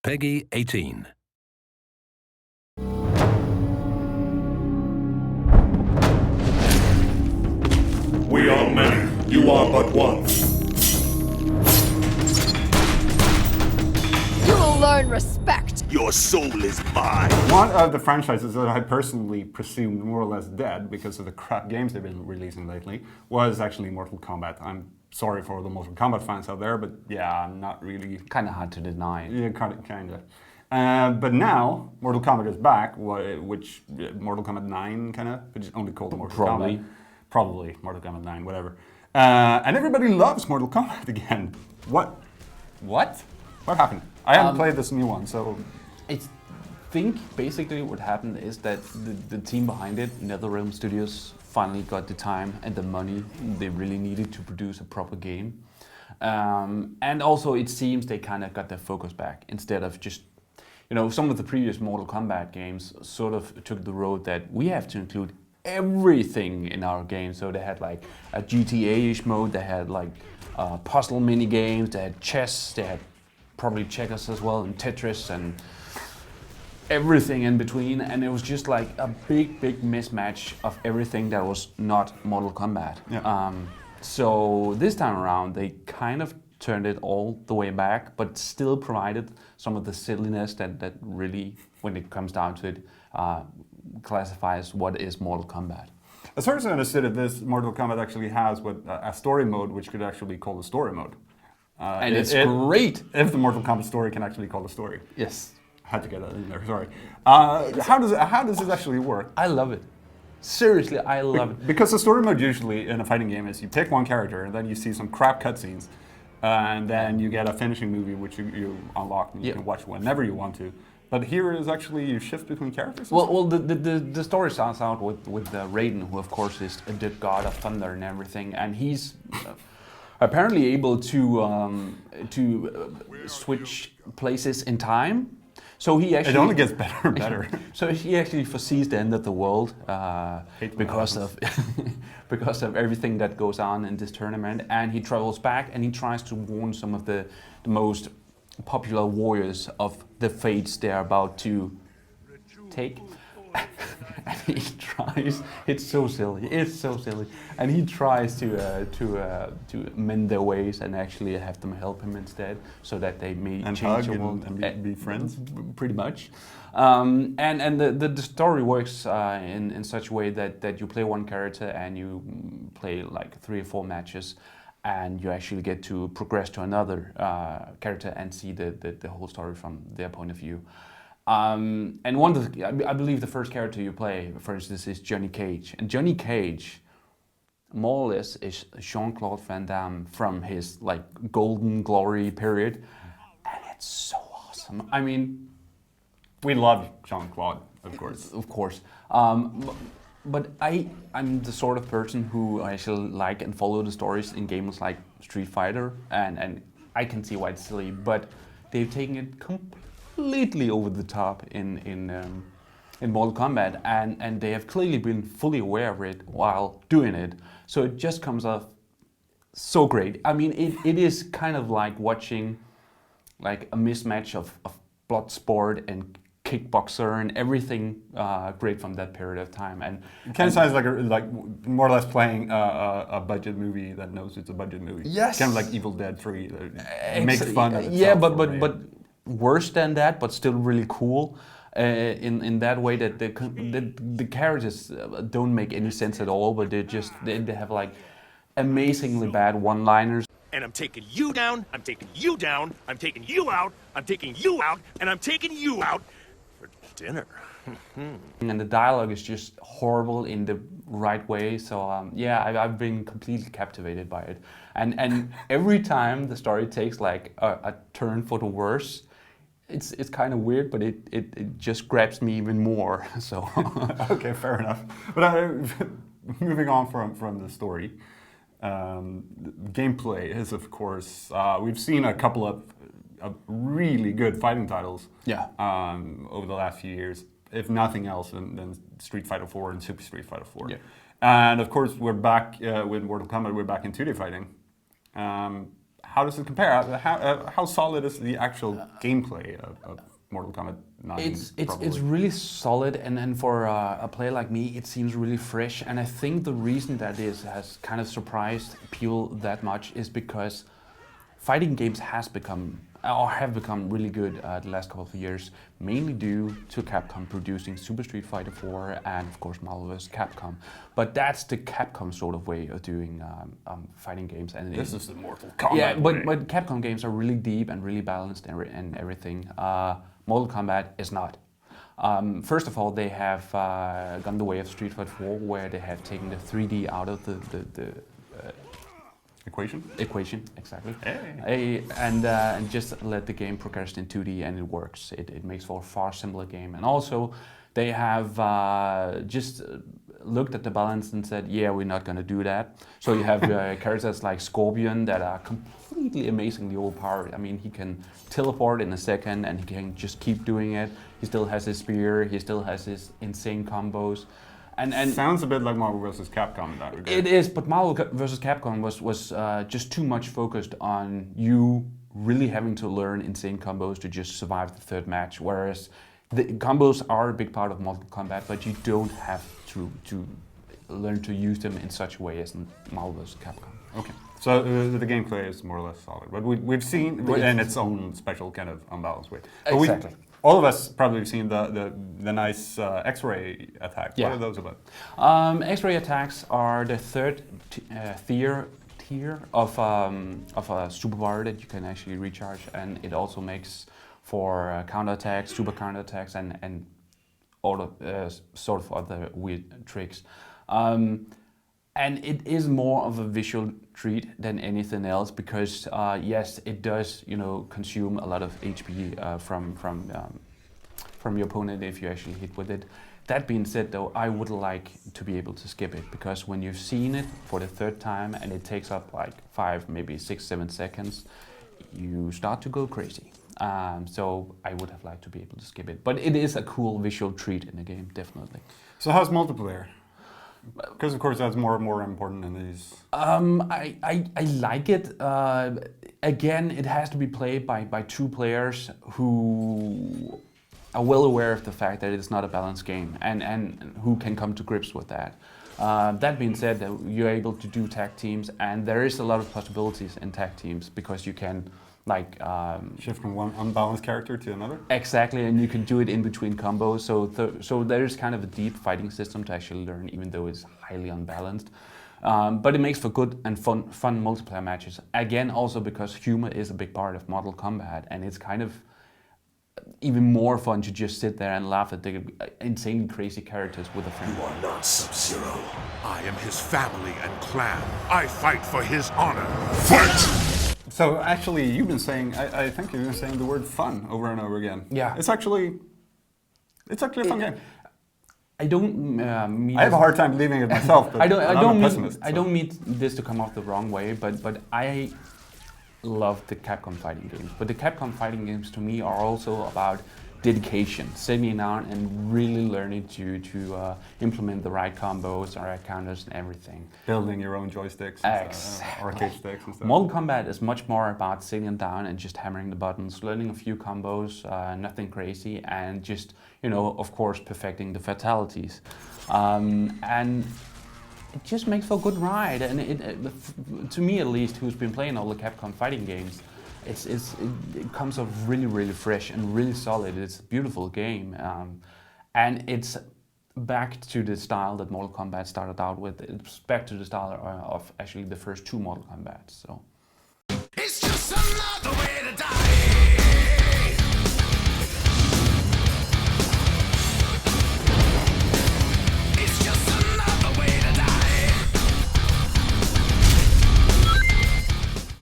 Peggy 18. We are many, you are but one. You will learn respect. Your soul is mine. One of the franchises that I personally presumed more or less dead because of the crap games they've been releasing lately was actually Mortal Kombat. I'm sorry for the Mortal Kombat fans out there, but yeah, I'm not really... Kind of hard to deny. Yeah, kind of. But now, Mortal Kombat is back, which Mortal Kombat 9 kind of, which is only called Mortal Kombat. Probably Mortal Kombat 9, whatever. And everybody loves Mortal Kombat again. What? What happened? I haven't played this new one, so... I think basically what happened is that the team behind it, NetherRealm Studios, finally got the time and the money they really needed to produce a proper game. And also it seems they kind of got their focus back instead of just, you know, some of the previous Mortal Kombat games sort of took the road that we have to include everything in our game. So they had like a GTA-ish mode, they had like puzzle mini games, they had chess, they had probably checkers as well, and Tetris and everything in between, and it was just like a big mismatch of everything that was not Mortal Kombat. Yeah. So this time around they kind of turned it all the way back, but still provided some of the silliness that really, when it comes down to it, classifies what is Mortal Kombat. As far as I understood it, this Mortal Kombat actually has a story mode, which could actually be called a story mode. And it's great! If the Mortal Kombat story can actually call a story. Yes. Had to get that in there, sorry. How does this actually work? I love it. Seriously, I love it. Because the story mode usually in a fighting game is you pick one character and then you see some crap cutscenes, and then you get a finishing movie which you unlock and you can watch whenever you want to. But here it is actually you shift between characters. Well, the story starts out with Raiden, who of course is the god of thunder and everything, and he's apparently able to switch places in time. So he actually... It only gets better and better. So he actually foresees the end of the world because of everything that goes on in this tournament, and he travels back and he tries to warn some of the most popular warriors of the fates they're about to take. And he tries, it's so silly, and he tries to mend their ways and actually have them help him instead, so that they may and change the world and be friends, pretty much. And the story works in such a way that you play one character and you play like 3 or 4 matches, and you actually get to progress to another character and see the whole story from their point of view. And I believe the first character you play, for instance, is Johnny Cage. And Johnny Cage, more or less, is Jean-Claude Van Damme from his like golden glory period, and it's so awesome. I mean, we love Jean-Claude, of course. Of course. But I'm the sort of person who actually like and follow the stories in games like Street Fighter, and I can see why it's silly, but they've taken it completely over the top in Mortal Kombat, and they have clearly been fully aware of it while doing it. So it just comes off so great. I mean, it is kind of like watching like a mismatch of Bloodsport and Kickboxer and everything great from that period of time. And it kind of sounds like more or less playing a budget movie that knows it's a budget movie. Yes. Kind of like Evil Dead 3. It makes fun of itself. Yeah, but worse than that, but still really cool in that way that the characters don't make any sense at all, but they have like amazingly bad one-liners. And I'm taking you down, I'm taking you down, I'm taking you out, I'm taking you out, and I'm taking you out for dinner. And the dialogue is just horrible in the right way, so yeah, I've been completely captivated by it. And every time the story takes like a turn for the worse, it's kind of weird, but it just grabs me even more. So okay, fair enough. But moving on from the story, gameplay is of course we've seen a couple of really good fighting titles. Yeah. Over the last few years, if nothing else, than Street Fighter 4 and Super Street Fighter 4. Yeah. And of course we're back with Mortal Kombat. We're back in 2D fighting. how does it compare? How solid is the actual gameplay of Mortal Kombat 9? It's really solid, and for a player like me, it seems really fresh. And I think the reason that has kind of surprised people that much is because fighting games have become really good the last couple of years, mainly due to Capcom producing Super Street Fighter 4 and of course Marvel vs. Capcom. But that's the Capcom sort of way of doing fighting games. And this is the Mortal Kombat. Yeah, but Capcom games are really deep and really balanced and everything. Mortal Kombat is not. First of all, they have gone the way of Street Fighter 4, where they have taken the 3D out of the Equation, exactly. Hey. And just let the game progress in 2D, and it works. It makes for a far simpler game. And also, they have just looked at the balance and said, yeah, we're not going to do that. So you have characters like Scorpion that are completely amazingly overpowered. I mean, he can teleport in a second, and he can just keep doing it. He still has his spear. He still has his insane combos. And sounds a bit like Marvel vs. Capcom in that regard. It is, but Marvel vs. Capcom was just too much focused on you really having to learn insane combos to just survive the third match, whereas the combos are a big part of Mortal Kombat, but you don't have to learn to use them in such a way as in Marvel vs. Capcom. Okay, so the gameplay is more or less solid, but we've seen in its own special kind of unbalanced way. But exactly. All of us probably have seen the nice X-ray attacks. Yeah. What are those about? X-ray attacks are the third tier of a superpower that you can actually recharge, and it also makes for counterattacks, super counterattacks, and all of sort of other weird tricks. And it is more of a visual treat than anything else because yes, it does consume a lot of HP from your opponent if you actually hit with it. That being said, though, I would like to be able to skip it because when you've seen it for the third time and it takes up like 5, maybe 6, 7 seconds, you start to go crazy. So I would have liked to be able to skip it, but it is a cool visual treat in the game, definitely. So how's multiplayer? Because of course that's more and more important in these. I like it. Again, it has to be played by 2 players who are well aware of the fact that it's not a balanced game and who can come to grips with that. That being said, you're able to do tag teams, and there is a lot of possibilities in tag teams because you can shift from one unbalanced character to another? Exactly, and you can do it in between combos. So there's kind of a deep fighting system to actually learn, even though it's highly unbalanced. But it makes for good and fun multiplayer matches. Again, also because humor is a big part of Mortal Kombat, and it's kind of even more fun to just sit there and laugh at the insanely crazy characters with a friend. You are not Sub-Zero. I am his family and clan. I fight for his honor. Fight! So actually, you've been saying, I think you've been saying the word fun over and over again. Yeah. It's actually a fun game. I don't mean... I have a hard time believing it myself, but I'm a pessimist. I don't mean this to come off the wrong way, but I love the Capcom fighting games. But the Capcom fighting games to me are also about dedication, sitting down and really learning to implement the right combos, the right counters and everything. Building your own joysticks, arcade sticks and stuff. Mortal Kombat is much more about sitting down and just hammering the buttons, learning a few combos, nothing crazy, and just, of course, perfecting the fatalities. And it just makes for a good ride, and to me at least, who's been playing all the Capcom fighting games, it comes off really, really fresh and really solid. It's a beautiful game, and it's back to the style that Mortal Kombat started out with. It's back to the style of actually the first 2 Mortal Kombats. So. It's just another way to die.